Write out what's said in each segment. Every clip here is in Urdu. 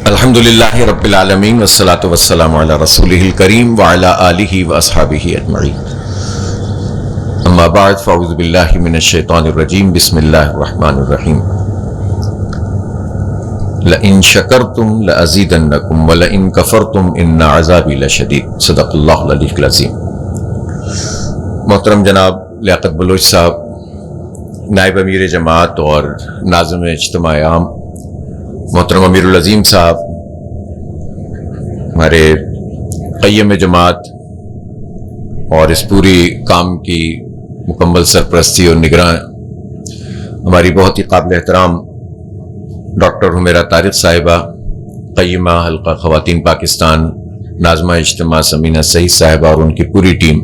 الحمدللہ رب العالمین والصلاة والسلام علی رسولہ الکریم وعلی آلہ واصحابہ اجمعین، اما بعد فاعوذ باللہ من الشیطان الرجیم، بسم اللہ الرحمن الرحیم۔ لئن شکرتم لأزیدنکم ولئن کفرتم ان عذابی لشدید، صدق اللہ العلی العظیم۔ محترم جناب لیاقت بلوچ صاحب، نائب امیر جماعت اور ناظم اجتماع عام محترم امیر العظیم صاحب، ہمارے قیم جماعت اور اس پوری کام کی مکمل سرپرستی اور نگراں ہماری بہت ہی قابل احترام ڈاکٹر حمیرہ طارق صاحبہ، قیمہ حلقہ خواتین پاکستان، ناظمہ اجتماع ثمینہ سعید صاحبہ اور ان کی پوری ٹیم،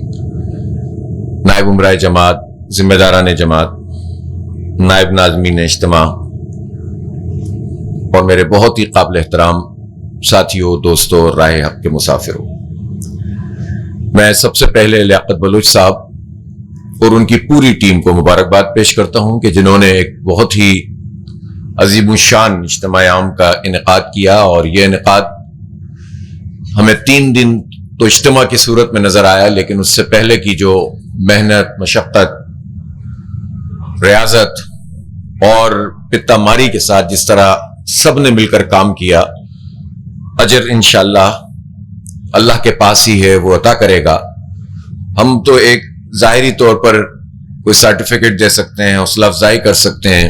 نائب امراء جماعت، ذمہ داران جماعت، نائب ناظمین اجتماع اور میرے بہت ہی قابل احترام ساتھیوں، دوستوں اور راہ حق کے مسافروں، میں سب سے پہلے لیاقت بلوچ صاحب اور ان کی پوری ٹیم کو مبارکباد پیش کرتا ہوں کہ جنہوں نے ایک بہت ہی عظیم الشان اجتماع عام کا انعقاد کیا، اور یہ انعقاد ہمیں 3 دن تو اجتماع کی صورت میں نظر آیا، لیکن اس سے پہلے کی جو محنت، مشقت، ریاضت اور پتہ ماری کے ساتھ جس طرح سب نے مل کر کام کیا، اجر انشاءاللہ اللہ کے پاس ہی ہے، وہ عطا کرے گا۔ ہم تو ایک ظاہری طور پر کوئی سرٹیفکیٹ دے سکتے ہیں، حوصلہ افزائی کر سکتے ہیں،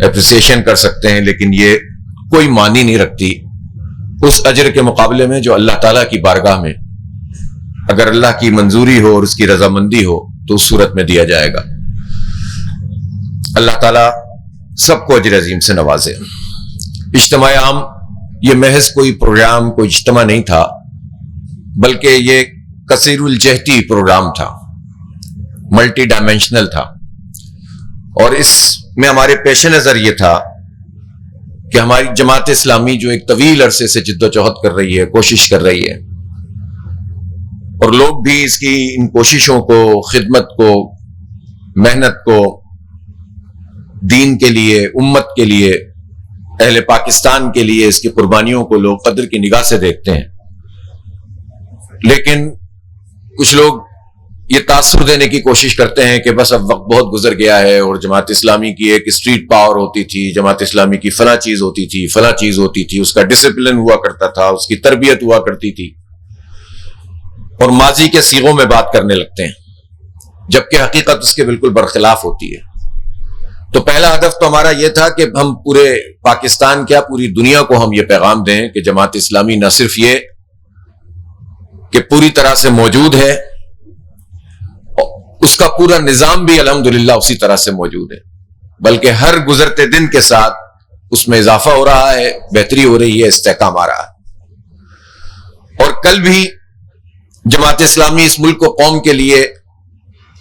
اپریسیشن کر سکتے ہیں، لیکن یہ کوئی معنی نہیں رکھتی اس اجر کے مقابلے میں جو اللہ تعالیٰ کی بارگاہ میں اگر اللہ کی منظوری ہو اور اس کی رضامندی ہو تو اس صورت میں دیا جائے گا۔ اللہ تعالیٰ سب کو اجر عظیم سے نوازے۔ اجتماع عام یہ محض کوئی پروگرام، کوئی اجتماع نہیں تھا، بلکہ یہ کثیر الجہتی پروگرام تھا، ملٹی ڈائمینشنل تھا، اور اس میں ہمارے پیش نظر یہ تھا کہ ہماری جماعت اسلامی جو ایک طویل عرصے سے جد و جہد کر رہی ہے، کوشش کر رہی ہے، اور لوگ بھی اس کی ان کوششوں کو، خدمت کو، محنت کو دین کے لیے، امت کے لیے، اہل پاکستان کے لیے اس کی قربانیوں کو لوگ قدر کی نگاہ سے دیکھتے ہیں، لیکن کچھ لوگ یہ تاثر دینے کی کوشش کرتے ہیں کہ بس اب وقت بہت گزر گیا ہے، اور جماعت اسلامی کی ایک اسٹریٹ پاور ہوتی تھی، جماعت اسلامی کی فلاں چیز ہوتی تھی، فلاں چیز ہوتی تھی، اس کا ڈسپلن ہوا کرتا تھا، اس کی تربیت ہوا کرتی تھی، اور ماضی کے صیغوں میں بات کرنے لگتے ہیں، جبکہ حقیقت اس کے بالکل برخلاف ہوتی ہے۔ تو پہلا ہدف تو ہمارا یہ تھا کہ ہم پورے پاکستان کیا پوری دنیا کو ہم یہ پیغام دیں کہ جماعت اسلامی نہ صرف یہ کہ پوری طرح سے موجود ہے، اس کا پورا نظام بھی الحمدللہ اسی طرح سے موجود ہے، بلکہ ہر گزرتے دن کے ساتھ اس میں اضافہ ہو رہا ہے، بہتری ہو رہی ہے، استحکام آ رہا ہے۔ اور کل بھی جماعت اسلامی اس ملک و قوم کے لیے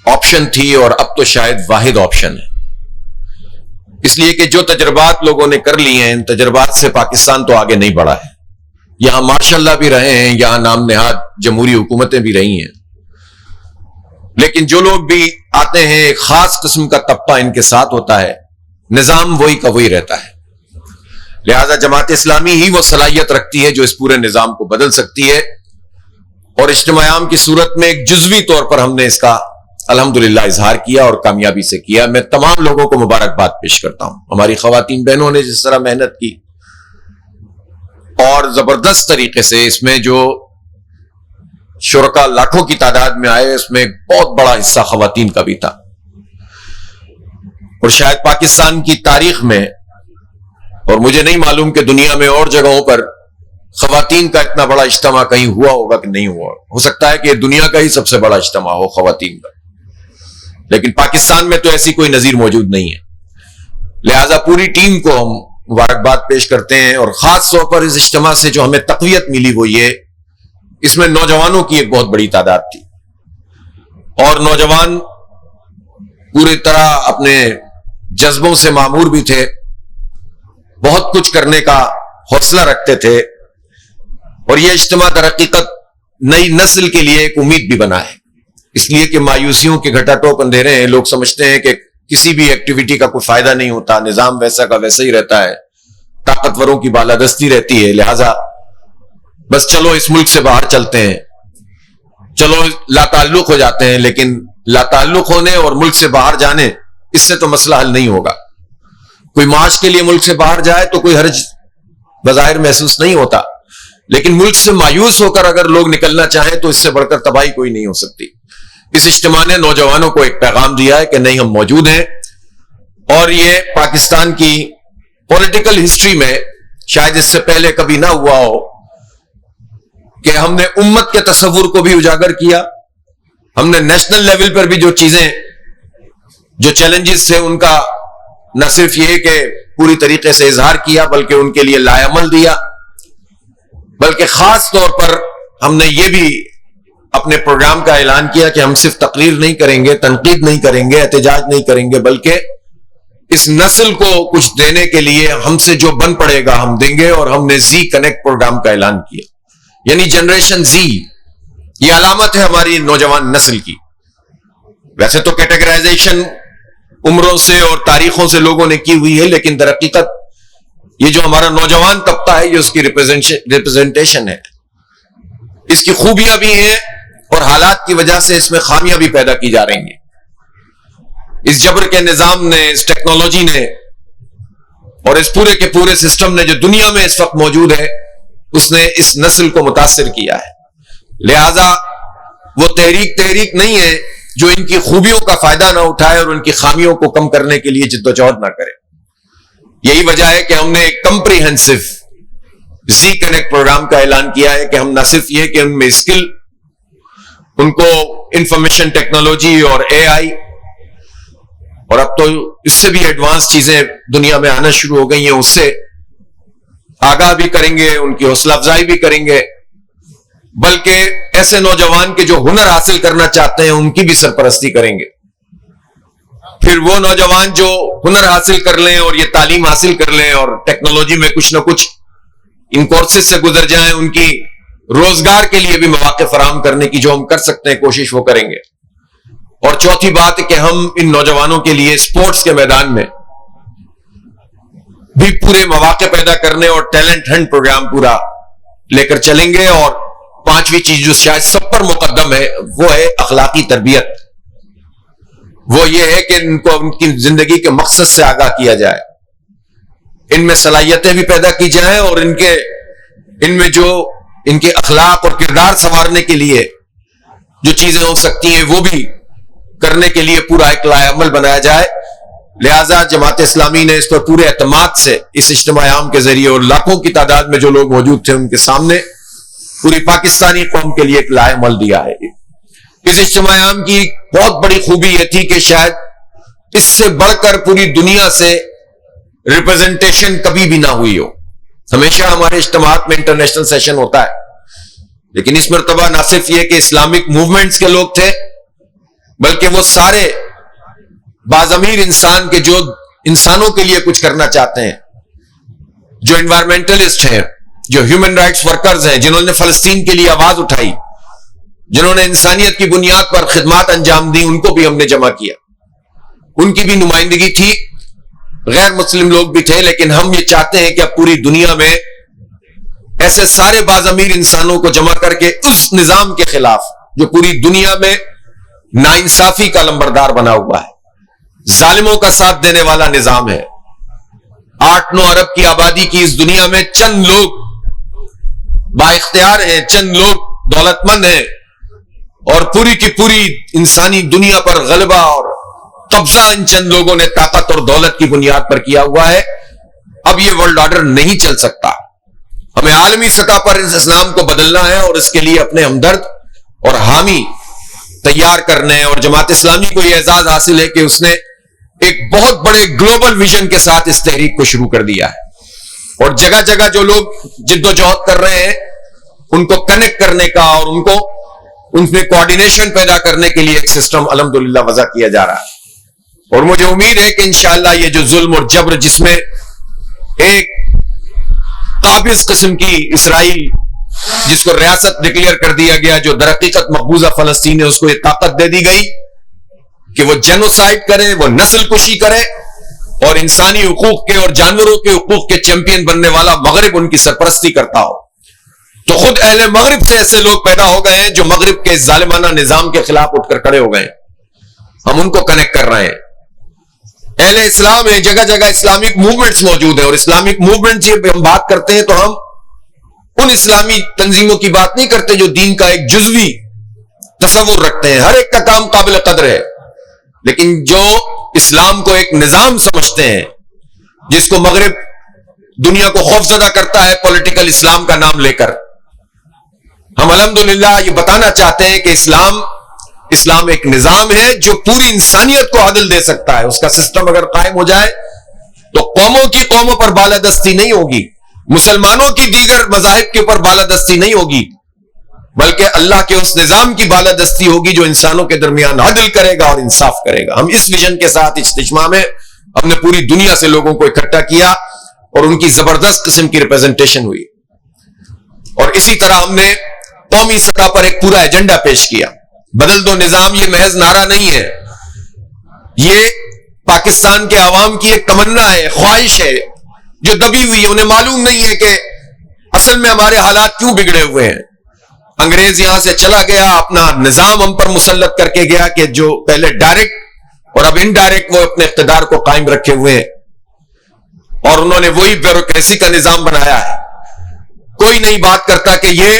آپشن تھی، اور اب تو شاید واحد آپشن ہے، اس لیے کہ جو تجربات لوگوں نے کر لیے ہیں، ان تجربات سے پاکستان تو آگے نہیں بڑھا ہے۔ یہاں ماشاءاللہ بھی رہے ہیں، یہاں نام نہاد جمہوری حکومتیں بھی رہی ہیں، لیکن جو لوگ بھی آتے ہیں ایک خاص قسم کا طبقہ ان کے ساتھ ہوتا ہے، نظام وہی کا وہی رہتا ہے۔ لہذا جماعت اسلامی ہی وہ صلاحیت رکھتی ہے جو اس پورے نظام کو بدل سکتی ہے، اور اجتماع عام کی صورت میں ایک جزوی طور پر ہم نے اس کا الحمدللہ اظہار کیا اور کامیابی سے کیا۔ میں تمام لوگوں کو مبارکباد پیش کرتا ہوں، ہماری خواتین بہنوں نے جس طرح محنت کی اور زبردست طریقے سے، اس میں جو شرکاء لاکھوں کی تعداد میں آئے، اس میں ایک بہت بڑا حصہ خواتین کا بھی تھا، اور شاید پاکستان کی تاریخ میں، اور مجھے نہیں معلوم کہ دنیا میں اور جگہوں پر خواتین کا اتنا بڑا اجتماع کہیں ہوا ہوگا کہ نہیں ہوا، ہو سکتا ہے کہ یہ دنیا کا ہی سب سے بڑا اجتماع ہو خواتین کا، لیکن پاکستان میں تو ایسی کوئی نظیر موجود نہیں ہے۔ لہذا پوری ٹیم کو ہم مبارکباد پیش کرتے ہیں، اور خاص طور پر اس اجتماع سے جو ہمیں تقویت ملی وہ یہ، اس میں نوجوانوں کی ایک بہت بڑی تعداد تھی، اور نوجوان پوری طرح اپنے جذبوں سے معمور بھی تھے، بہت کچھ کرنے کا حوصلہ رکھتے تھے، اور یہ اجتماع در حقیقت نئی نسل کے لیے ایک امید بھی بنا ہے، اس لیے کہ مایوسیوں کے گھٹا ٹوپ اندھیرے ہیں، لوگ سمجھتے ہیں کہ کسی بھی ایکٹیویٹی کا کوئی فائدہ نہیں ہوتا، نظام ویسا کا ویسا ہی رہتا ہے، طاقتوروں کی بالادستی رہتی ہے، لہذا بس چلو اس ملک سے باہر چلتے ہیں، چلو لا تعلق ہو جاتے ہیں. لیکن لا تعلق ہونے اور ملک سے باہر جانے، اس سے تو مسئلہ حل نہیں ہوگا. کوئی معاش کے لیے ملک سے باہر جائے تو کوئی حرج بظاہر محسوس نہیں ہوتا، لیکن ملک سے مایوس ہو کر اگر لوگ نکلنا چاہیں تو اس سے بڑھ کر تباہی کوئی نہیں ہو سکتی. اس اجتماع نے نوجوانوں کو ایک پیغام دیا ہے کہ نہیں، ہم موجود ہیں. اور یہ پاکستان کی پولیٹیکل ہسٹری میں شاید اس سے پہلے کبھی نہ ہوا ہو کہ ہم نے امت کے تصور کو بھی اجاگر کیا. ہم نے نیشنل لیول پر بھی جو چیزیں، جو چیلنجز تھے، ان کا نہ صرف یہ کہ پوری طریقے سے اظہار کیا بلکہ ان کے لیے لائے عمل دیا. بلکہ خاص طور پر ہم نے یہ بھی اپنے پروگرام کا اعلان کیا کہ ہم صرف تقریر نہیں کریں گے، تنقید نہیں کریں گے، احتجاج نہیں کریں گے، بلکہ اس نسل کو کچھ دینے کے لیے ہم سے جو بن پڑے گا ہم دیں گے. اور ہم نے زی کنیکٹ پروگرام کا اعلان کیا، یعنی جنریشن زی. یہ علامت ہے ہماری نوجوان نسل کی. ویسے تو کیٹیگرائزیشن عمروں سے اور تاریخوں سے لوگوں نے کی ہوئی ہے، لیکن در حقیقت یہ جو ہمارا نوجوان طبقہ ہے یہ اس کی ریپرزنٹیشن ہے. اس کی خوبیاں بھی ہیں اور حالات کی وجہ سے اس میں خامیاں بھی پیدا کی جا رہی ہیں. اس جبر کے نظام نے، اس ٹیکنالوجی نے اور اس پورے کے پورے سسٹم نے جو دنیا میں اس وقت موجود ہے، اس نے اس نسل کو متاثر کیا ہے. لہذا وہ تحریک نہیں ہے جو ان کی خوبیوں کا فائدہ نہ اٹھائے اور ان کی خامیوں کو کم کرنے کے لیے جدوجہد نہ کرے. یہی وجہ ہے کہ ہم نے ایک کمپریہنسو زی کنیکٹ پروگرام کا اعلان کیا ہے کہ ہم نہ صرف یہ کہ ان میں اسکل، ان کو انفارمیشن ٹیکنالوجی اور اے آئی، اور اب تو اس سے بھی ایڈوانس چیزیں دنیا میں آنا شروع ہو گئی ہیں، اس سے آگاہ بھی کریں گے، ان کی حوصلہ افزائی بھی کریں گے، بلکہ ایسے نوجوان کے جو ہنر حاصل کرنا چاہتے ہیں ان کی بھی سرپرستی کریں گے. پھر وہ نوجوان جو ہنر حاصل کر لیں اور یہ تعلیم حاصل کر لیں اور ٹیکنالوجی میں کچھ نہ کچھ ان کورسز سے گزر جائیں، ان کی روزگار کے لیے بھی مواقع فراہم کرنے کی جو ہم کر سکتے ہیں کوشش وہ کریں گے. اور چوتھی بات کہ ہم ان نوجوانوں کے لیے سپورٹس کے میدان میں بھی پورے مواقع پیدا کرنے اور ٹیلنٹ ہنٹ پروگرام پورا لے کر چلیں گے. اور پانچویں چیز جو شاید سب پر مقدم ہے وہ ہے اخلاقی تربیت. وہ یہ ہے کہ ان کو ان کی زندگی کے مقصد سے آگاہ کیا جائے، ان میں صلاحیتیں بھی پیدا کی جائیں اور ان میں جو ان کے اخلاق اور کردار سنوارنے کے لیے جو چیزیں ہو سکتی ہیں وہ بھی کرنے کے لیے پورا ایک لائحہ عمل بنایا جائے. لہذا جماعت اسلامی نے اس پر پورے اعتماد سے اس اجتماع عام کے ذریعے اور لاکھوں کی تعداد میں جو لوگ موجود تھے ان کے سامنے پوری پاکستانی قوم کے لیے ایک لائحہ عمل دیا ہے. اس اجتماع عام کی بہت بڑی خوبی یہ تھی کہ شاید اس سے بڑھ کر پوری دنیا سے ریپرزنٹیشن کبھی بھی نہ ہوئی ہو. ہمیشہ ہمارے اجتماعات میں انٹرنیشنل سیشن ہوتا ہے، لیکن اس مرتبہ نہ صرف یہ کہ اسلامک موومنٹس کے لوگ تھے بلکہ وہ سارے باضمیر انسان کے جو انسانوں کے لیے کچھ کرنا چاہتے ہیں، جو انوائرمنٹلسٹ ہیں، جو ہیومن رائٹس ورکرز ہیں، جنہوں نے فلسطین کے لیے آواز اٹھائی، جنہوں نے انسانیت کی بنیاد پر خدمات انجام دی، ان کو بھی ہم نے جمع کیا. ان کی بھی نمائندگی تھی، غیر مسلم لوگ بھی تھے، لیکن ہم یہ چاہتے ہیں کہ اب پوری دنیا میں ایسے سارے باضمیر انسانوں کو جمع کر کے اس نظام کے خلاف جو پوری دنیا میں ناانصافی کا لمبردار بنا ہوا ہے، ظالموں کا ساتھ دینے والا نظام ہے. 8-9 ارب کی آبادی کی اس دنیا میں چند لوگ با اختیار ہیں، چند لوگ دولت مند ہیں اور پوری کی پوری انسانی دنیا پر غلبہ اور قبضہ ان چند لوگوں نے طاقت اور دولت کی بنیاد پر کیا ہوا ہے. اب یہ ورلڈ آرڈر نہیں چل سکتا. ہمیں عالمی سطح پر اس اسلام کو بدلنا ہے اور اس کے لیے اپنے ہمدرد اور حامی تیار کرنے ہیں. اور جماعت اسلامی کو یہ اعزاز حاصل ہے کہ اس نے ایک بہت بڑے گلوبل ویژن کے ساتھ اس تحریک کو شروع کر دیا ہے اور جگہ جگہ جو لوگ جد و جہد کر رہے ہیں ان کو کنیکٹ کرنے کا اور ان میں کوآرڈینیشن پیدا کرنے کے لیے ایک سسٹم الحمدللہ وضع کیا جا رہا ہے. اور مجھے امید ہے کہ انشاءاللہ یہ جو ظلم اور جبر جس میں ایک قابض قسم کی اسرائیل جس کو ریاست ڈکلیئر کر دیا گیا، جو در حقیقت مقبوضہ فلسطین ہے، اس کو یہ طاقت دے دی گئی کہ وہ جینوسائیڈ کرے، وہ نسل کشی کرے اور انسانی حقوق کے اور جانوروں کے حقوق کے چیمپئن بننے والا مغرب ان کی سرپرستی کرتا ہو، تو خود اہل مغرب سے ایسے لوگ پیدا ہو گئے ہیں جو مغرب کے ظالمانہ نظام کے خلاف اٹھ کر کھڑے ہو گئے ہیں۔ ہم ان کو کنیکٹ کر رہے ہیں۔ اہل اسلام ہے، جگہ جگہ اسلامک موومنٹس موجود ہیں، اور اسلامک موومنٹ جب ہم بات کرتے ہیں تو ہم ان اسلامی تنظیموں کی بات نہیں کرتے جو دین کا ایک جزوی تصور رکھتے ہیں۔ ہر ایک کا کام قابل قدر ہے، لیکن جو اسلام کو ایک نظام سمجھتے ہیں جس کو مغرب دنیا کو خوفزدہ کرتا ہے پولیٹیکل اسلام کا نام لے کر، ہم الحمدللہ یہ بتانا چاہتے ہیں کہ اسلام ایک نظام ہے جو پوری انسانیت کو عدل دے سکتا ہے۔ اس کا سسٹم اگر قائم ہو جائے تو قوموں کی قوموں پر بالادستی نہیں ہوگی، مسلمانوں کی دیگر مذاہب کے اوپر بالادستی نہیں ہوگی، بلکہ اللہ کے اس نظام کی بالادستی ہوگی جو انسانوں کے درمیان عدل کرے گا اور انصاف کرے گا۔ ہم اس ویژن کے ساتھ اجتماع میں ہم نے پوری دنیا سے لوگوں کو اکٹھا کیا اور ان کی زبردست قسم کی ریپرزنٹیشن ہوئی، اور اسی طرح ہم نے قومی سطح پر ایک پورا ایجنڈا پیش کیا۔ بدل دو نظام یہ محض نعرہ نہیں ہے، یہ پاکستان کے عوام کی ایک تمنا ہے، خواہش ہے جو دبی ہوئی ہے۔ انہیں معلوم نہیں ہے کہ اصل میں ہمارے حالات کیوں بگڑے ہوئے ہیں۔ انگریز یہاں سے چلا گیا، اپنا نظام ہم پر مسلط کر کے گیا کہ جو پہلے ڈائریکٹ اور اب انڈائریکٹ وہ اپنے اقتدار کو قائم رکھے ہوئے ہیں، اور انہوں نے وہی بیوروکریسی کا نظام بنایا ہے۔ کوئی نہیں بات کرتا کہ یہ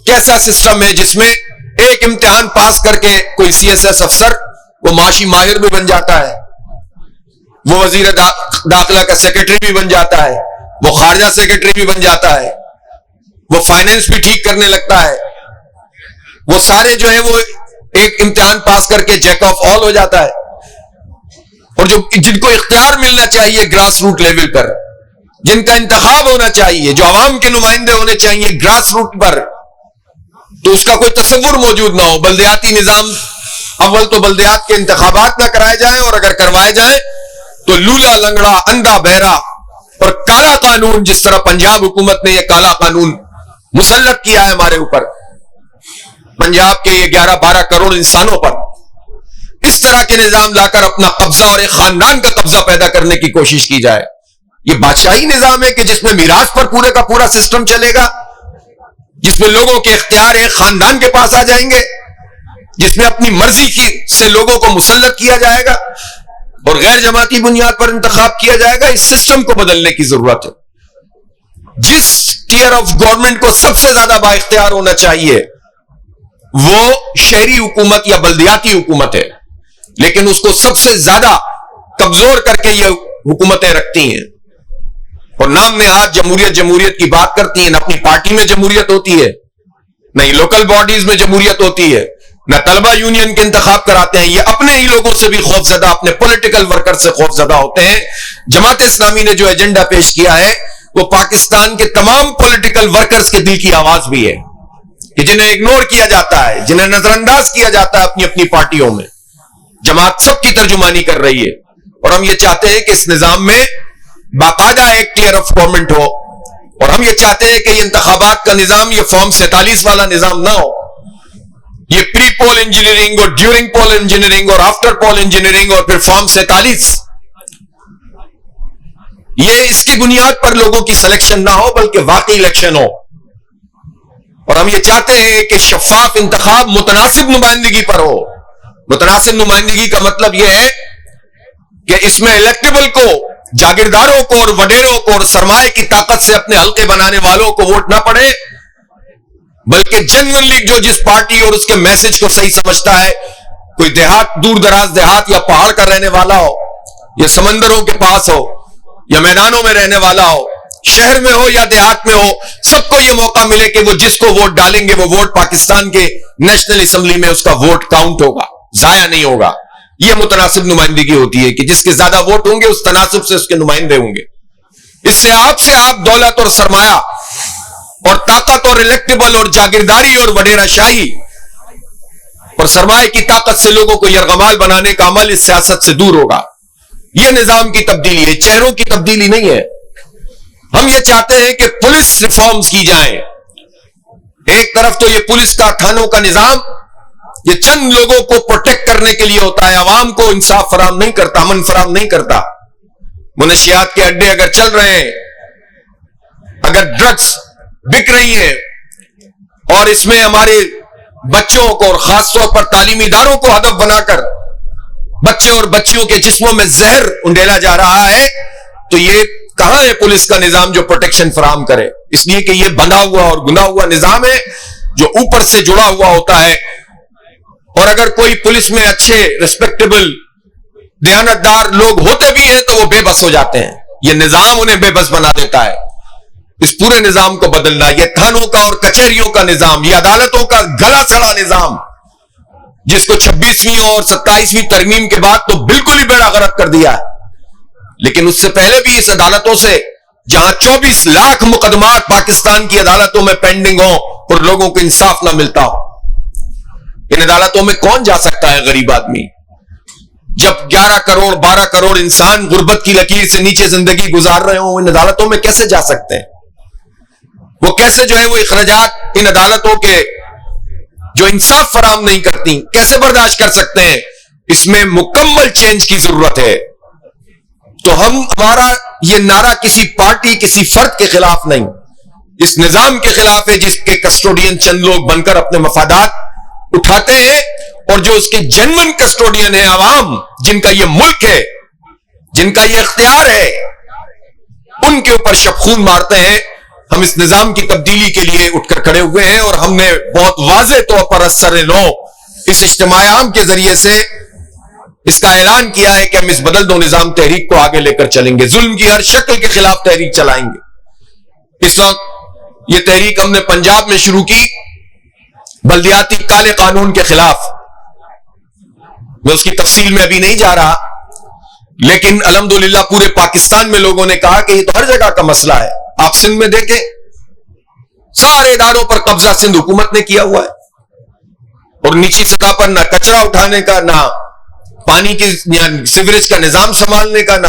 کیسا سسٹم ہے جس میں ایک امتحان پاس کر کے کوئی سی ایس ایس افسر وہ معاشی ماہر بھی بن جاتا ہے، وہ وزیر داخلہ کا سیکرٹری بھی بن جاتا ہے، وہ خارجہ سیکرٹری بھی بن جاتا ہے، وہ فائنینس بھی ٹھیک کرنے لگتا ہے، وہ سارے جو ہے وہ ایک امتحان پاس کر کے جیک آف آل ہو جاتا ہے۔ اور جن کو اختیار ملنا چاہیے گراس روٹ لیول پر، جن کا انتخاب ہونا چاہیے، جو عوام کے نمائندے ہونے چاہیے گراس روٹ پر، تو اس کا کوئی تصور موجود نہ ہو۔ بلدیاتی نظام، اول تو بلدیات کے انتخابات نہ کرائے جائیں، اور اگر کروائے جائیں تو لولا لنگڑا، اندھا بہرا اور کالا قانون، جس طرح پنجاب حکومت نے یہ کالا قانون مسلط کیا ہے ہمارے اوپر، پنجاب کے یہ 11-12 کروڑ انسانوں پر، اس طرح کے نظام لا کر اپنا قبضہ اور ایک خاندان کا قبضہ پیدا کرنے کی کوشش کی جائے۔ یہ بادشاہی نظام ہے کہ جس میں میراث پر پورے کا پورا سسٹم چلے گا، جس میں لوگوں کے اختیار ایک خاندان کے پاس آ جائیں گے، جس میں اپنی مرضی سے لوگوں کو مسلط کیا جائے گا اور غیر جماعتی بنیاد پر انتخاب کیا جائے گا۔ اس سسٹم کو بدلنے کی ضرورت ہے۔ جس ٹیئر آف گورنمنٹ کو سب سے زیادہ با اختیار ہونا چاہیے وہ شہری حکومت یا بلدیاتی حکومت ہے، لیکن اس کو سب سے زیادہ کمزور کر کے یہ حکومتیں رکھتی ہیں، اور نام نہاد جمہوریت کی بات کرتی ہیں۔ نہ اپنی پارٹی میں جمہوریت ہوتی ہے، نہ ہی لوکل باڈیز میں جمہوریت ہوتی ہے، نہ طلبہ یونین کے انتخاب کراتے ہیں۔ یہ اپنے ہی لوگوں سے بھی خوف زدہ، اپنے پولیٹیکل ورکر سے خوف زدہ ہوتے ہیں۔ جماعت اسلامی نے جو ایجنڈا پیش کیا ہے وہ پاکستان کے تمام پولیٹیکل ورکرز کے دل کی آواز بھی ہے، کہ جنہیں اگنور کیا جاتا ہے، جنہیں نظر انداز کیا جاتا ہے اپنی اپنی پارٹیوں میں۔ جماعت سب کی ترجمانی کر رہی ہے، اور ہم یہ چاہتے ہیں کہ اس نظام میں باقاعدہ ایک کلیئر آف گورنمنٹ ہو، اور ہم یہ چاہتے ہیں کہ یہ انتخابات کا نظام یہ فارم 47 والا نظام نہ ہو۔ یہ پری پول انجینئرنگ اور ڈیورنگ پول انجینئرنگ اور آفٹر پول انجینئرنگ اور پھر فارم 47، یہ اس کی بنیاد پر لوگوں کی سلیکشن نہ ہو بلکہ واقعی الیکشن ہو۔ اور ہم یہ چاہتے ہیں کہ شفاف انتخاب متناسب نمائندگی پر ہو۔ متناسب نمائندگی کا مطلب یہ ہے کہ اس میں الیکٹیبل کو، جاگیرداروں کو اور وڈیروں کو اور سرمایہ کی طاقت سے اپنے حلقے بنانے والوں کو ووٹ نہ پڑے، بلکہ جنرلی جو جس پارٹی اور اس کے میسج کو صحیح سمجھتا ہے، کوئی دیہات، دور دراز دیہات یا پہاڑ کا رہنے والا ہو، یا سمندروں کے پاس ہو، یا میدانوں میں رہنے والا ہو، شہر میں ہو یا دیہات میں ہو، سب کو یہ موقع ملے کہ وہ جس کو ووٹ ڈالیں گے وہ ووٹ پاکستان کے نیشنل اسمبلی میں اس کا ووٹ کاؤنٹ ہوگا، ضائع نہیں ہوگا۔ یہ متناسب نمائندگی ہوتی ہے کہ جس کے زیادہ ووٹ ہوں گے اس تناسب سے اس کے نمائندے ہوں گے۔ اس سے آپ دولت اور سرمایہ اور طاقت اور الیکٹیبل اور جاگیرداری اور وڈیرہ شاہی اور سرمایہ کی طاقت سے لوگوں کو یرغمال بنانے کا عمل اس سیاست سے دور ہوگا۔ یہ نظام کی تبدیلی ہے، چہروں کی تبدیلی نہیں ہے۔ ہم یہ چاہتے ہیں کہ پولیس ریفارمز کی جائیں۔ ایک طرف تو یہ پولیس کا، تھانوں کا نظام یہ چند لوگوں کو پروٹیکٹ کرنے کے لیے ہوتا ہے، عوام کو انصاف فراہم نہیں کرتا، امن فراہم نہیں کرتا۔ منشیات کے اڈے اگر چل رہے ہیں، اگر ڈرگس بک رہی ہیں، اور اس میں ہمارے بچوں کو اور خاص طور پر تعلیمی اداروں کو ہدف بنا کر بچے اور بچیوں کے جسموں میں زہر انڈیلا جا رہا ہے، تو یہ کہاں ہے پولیس کا نظام جو پروٹیکشن فراہم کرے؟ اس لیے کہ یہ بندھا ہوا اور گنا ہوا نظام ہے جو اوپر سے جڑا ہوا ہوتا ہے، اور اگر کوئی پولیس میں اچھے ریسپیکٹیبل دیانتدار لوگ ہوتے بھی ہیں تو وہ بے بس ہو جاتے ہیں، یہ نظام انہیں بے بس بنا دیتا ہے۔ اس پورے نظام کو بدلنا، یہ تھانوں کا اور کچہریوں کا نظام، یہ عدالتوں کا گلا سڑا نظام، جس کو 26ویں اور 27ویں ترمیم کے بعد تو بالکل ہی بیڑا غرق کر دیا ہے، لیکن اس سے پہلے بھی اس عدالتوں سے، جہاں 24 لاکھ مقدمات پاکستان کی عدالتوں میں پینڈنگ ہوں اور لوگوں کو انصاف نہ ملتا ہو، ان عدالتوں میں کون جا سکتا ہے غریب آدمی؟ جب 11 کروڑ 12 کروڑ انسان غربت کی لکیر سے نیچے زندگی گزار رہے ہوں، ان عدالتوں میں کیسے جا سکتے ہیں؟ وہ کیسے جو ہے وہ اخراجات ان عدالتوں کے جو انصاف فراہم نہیں کرتی کیسے برداشت کر سکتے ہیں؟ اس میں مکمل چینج کی ضرورت ہے۔ تو ہمارا یہ نعرہ کسی پارٹی کسی فرد کے خلاف نہیں، اس نظام کے خلاف ہے جس کے کسٹوڈین چند لوگ بن کر اپنے مفادات اٹھاتے ہیں، اور جو اس کے جنون کسٹوڈین ہیں عوام، جن کا یہ ملک ہے، جن کا یہ اختیار ہے، ان کے اوپر شب خون مارتے ہیں۔ ہم اس نظام کی تبدیلی کے لیے اٹھ کر کھڑے ہوئے ہیں، اور ہم نے بہت واضح طور پر اثر نو اس اجتماع عام کے ذریعے سے اس کا اعلان کیا ہے کہ ہم اس بدل دو نظام تحریک کو آگے لے کر چلیں گے، ظلم کی ہر شکل کے خلاف تحریک چلائیں گے۔ اس وقت یہ تحریک ہم نے پنجاب میں شروع کی، بلدیاتی کالے قانون کے خلاف، میں اس کی تفصیل میں ابھی نہیں جا رہا، لیکن الحمدللہ پورے پاکستان میں لوگوں نے کہا کہ یہ تو ہر جگہ کا مسئلہ ہے۔ آپ سندھ میں دیکھیں، سارے اداروں پر قبضہ سندھ حکومت نے کیا ہوا ہے، اور نیچی سطح پر نہ کچرا اٹھانے کا، نہ پانی کی سیوریج کا نظام سنبھالنے کا، نہ،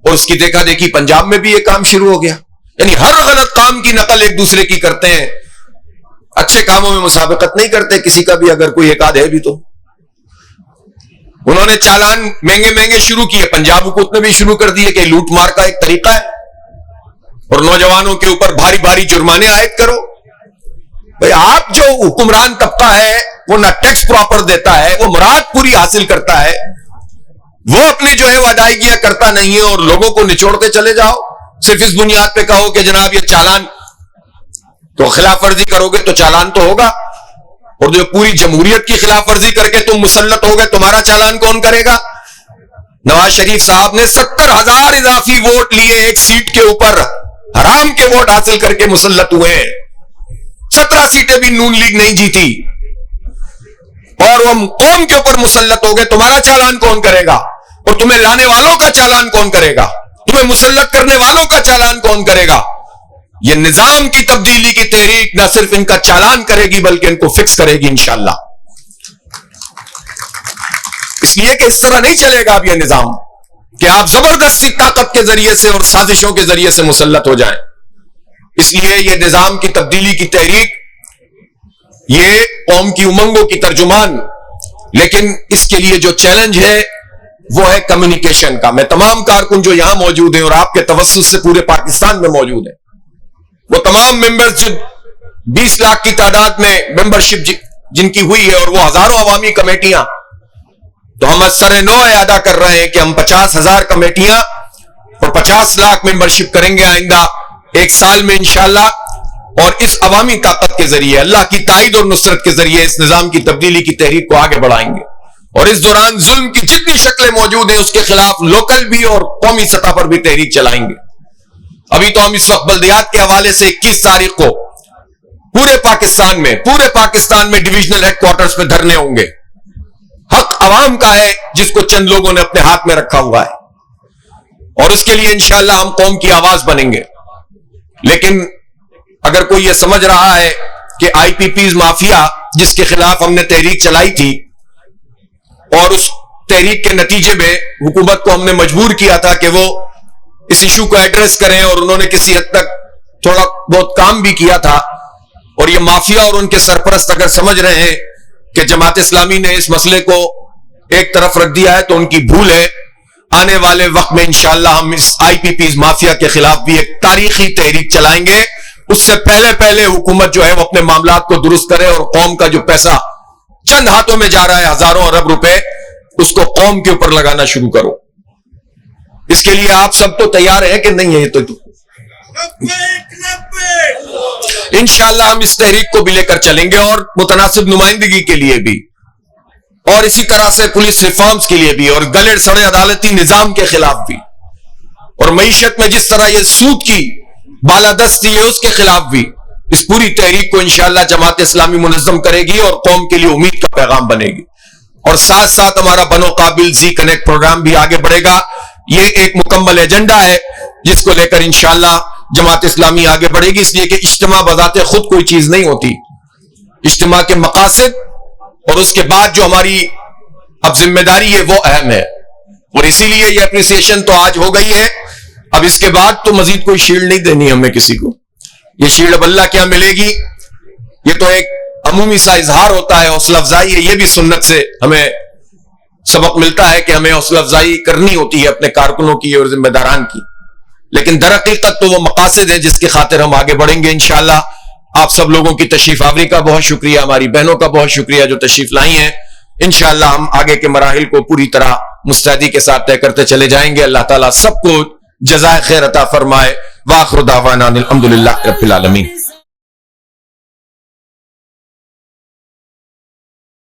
اور اس کی دیکھا دیکھی پنجاب میں بھی یہ کام شروع ہو گیا۔ یعنی ہر غلط کام کی نقل ایک دوسرے کی کرتے ہیں، اچھے کاموں میں مسابقت نہیں کرتے کسی کا بھی، اگر کوئی ایک آدھ ہے بھی تو۔ انہوں نے چالان مہنگے مہنگے شروع کیے، پنجاب حکومت نے بھی شروع کر دیے کہ لوٹ مار کا ایک طریقہ ہے، اور نوجوانوں کے اوپر بھاری بھاری جرمانے عائد کرو۔ بھئی آپ جو حکمران طبقہ ہے وہ نہ ٹیکس پراپر دیتا ہے، وہ مراد پوری حاصل کرتا ہے، وہ اپنی جو ہے وہ ادائیگیاں کرتا نہیں ہے، اور لوگوں کو نچوڑتے چلے جاؤ صرف اس بنیاد پہ کہو کہ جناب یہ چالان، تو خلاف ورزی کرو گے تو چالان تو ہوگا، اور جو پوری جمہوریت کی خلاف ورزی کر کے تم مسلط ہو گئے، تمہارا چالان کون کرے گا؟ نواز شریف صاحب نے 70,000 اضافی ووٹ لیے ایک سیٹ کے اوپر، حرام کے ووٹ حاصل کر کے مسلط ہوئے ہیں۔ 17 سیٹیں بھی نون لیگ نہیں جیتی، اور وہ قوم کے اوپر مسلط ہو گئے، تمہارا چالان کون کرے گا؟ اور تمہیں لانے والوں کا چالان کون کرے گا؟ تمہیں مسلط کرنے والوں کا چالان کون کرے گا؟ یہ نظام کی تبدیلی کی تحریک نہ صرف ان کا چالان کرے گی بلکہ ان کو فکس کرے گی انشاءاللہ۔ اس لیے کہ اس طرح نہیں چلے گا اب یہ نظام کہ آپ زبردستی طاقت کے ذریعے سے اور سازشوں کے ذریعے سے مسلط ہو جائیں۔ اس لیے یہ نظام کی تبدیلی کی تحریک، یہ قوم کی امنگوں کی ترجمان، لیکن اس کے لیے جو چیلنج ہے وہ ہے کمیونیکیشن کا۔ میں تمام کارکن جو یہاں موجود ہیں اور آپ کے توسط سے پورے پاکستان میں موجود ہیں، وہ تمام ممبرز جو 20 لاکھ کی تعداد میں ممبرشپ جن کی ہوئی ہے، اور وہ ہزاروں عوامی کمیٹیاں، تو ہم سر نو ادا کر رہے ہیں کہ ہم 50,000 کمیٹیاں اور 50 لاکھ ممبرشپ کریں گے آئندہ 1 سال میں انشاءاللہ، اور اس عوامی طاقت کے ذریعے، اللہ کی تائید اور نصرت کے ذریعے اس نظام کی تبدیلی کی تحریک کو آگے بڑھائیں گے، اور اس دوران ظلم کی جتنی شکلیں موجود ہیں اس کے خلاف لوکل بھی اور قومی سطح پر بھی تحریک چلائیں گے۔ ابھی تو ہم اس وقت بلدیات کے حوالے سے 21 تاریخ کو پورے پاکستان میں ڈویژنل ہیڈ کوارٹرز پہ دھرنے ہوں گے۔ حق عوام کا ہے جس کو چند لوگوں نے اپنے ہاتھ میں رکھا ہوا ہے، اور اس کے لیے انشاءاللہ ہم قوم کی آواز بنیں گے۔ لیکن اگر کوئی یہ سمجھ رہا ہے کہ آئی پی پیز مافیا جس کے خلاف ہم نے تحریک چلائی تھی، اور اس تحریک کے نتیجے میں حکومت کو ہم نے مجبور کیا تھا کہ وہ اس ایشو کو ایڈریس کریں، اور انہوں نے کسی حد تک تھوڑا بہت کام بھی کیا تھا، اور یہ مافیا اور ان کے سرپرست اگر سمجھ رہے ہیں کہ جماعت اسلامی نے اس مسئلے کو ایک طرف رکھ دیا ہے تو ان کی بھول ہے۔ آنے والے وقت میں انشاءاللہ ہم اس آئی پی پیز مافیا کے خلاف بھی ایک تاریخی تحریک چلائیں گے. اس سے پہلے حکومت جو ہے وہ اپنے معاملات کو درست کرے اور قوم کا جو پیسہ چند ہاتھوں میں جا رہا ہے ہزاروں ارب روپے, اس کو قوم کے اوپر لگانا شروع کرو. اس کے لیے آپ سب تو تیار ہیں کہ نہیں ہے؟ یہ تو انشاءاللہ ہم اس تحریک کو بھی لے کر چلیں گے, اور متناسب نمائندگی کے لیے بھی, اور اسی طرح سے پولیس ریفارمز کے لیے بھی, اور گلے سڑے عدالتی نظام کے خلاف بھی, اور معیشت میں جس طرح یہ سود کی بالادستی ہے اس کے خلاف بھی. اس پوری تحریک کو انشاءاللہ جماعت اسلامی منظم کرے گی اور قوم کے لیے امید کا پیغام بنے گی. اور ساتھ ساتھ ہمارا بنو قابل زی کنیکٹ پروگرام بھی آگے بڑھے گا. یہ ایک مکمل ایجنڈا ہے جس کو لے کر انشاءاللہ جماعت اسلامی آگے بڑھے گی, اس لیے کہ اجتماع بذات خود کوئی چیز نہیں ہوتی. اجتماع کے مقاصد اور اس کے بعد جو ہماری اب ذمہ داری ہے وہ اہم ہے, اور اسی لیے یہ اپریسیشن تو آج ہو گئی ہے. اب اس کے بعد تو مزید کوئی شیلڈ نہیں دینی ہمیں کسی کو. یہ شیلڈ اب اللہ کیا ملے گی, یہ تو ایک عمومی سا اظہار ہوتا ہے, حوصلہ افزائی ہے. یہ بھی سنت سے ہمیں سبق ملتا ہے کہ ہمیں حوصلہ افزائی کرنی ہوتی ہے اپنے کارکنوں کی اور ذمہ داران کی, لیکن در حقیقت تو وہ مقاصد ہیں جس کی خاطر ہم آگے بڑھیں گے انشاءاللہ. آپ سب لوگوں کی تشریف آوری کا بہت شکریہ, ہماری بہنوں کا بہت شکریہ جو تشریف لائی ہیں. انشاءاللہ ہم آگے کے مراحل کو پوری طرح مستعدی کے ساتھ طے کرتے چلے جائیں گے. اللہ تعالیٰ سب کو جزائے خیر عطا فرمائے. وآخر دعوانا الحمدللہ رب العالمین.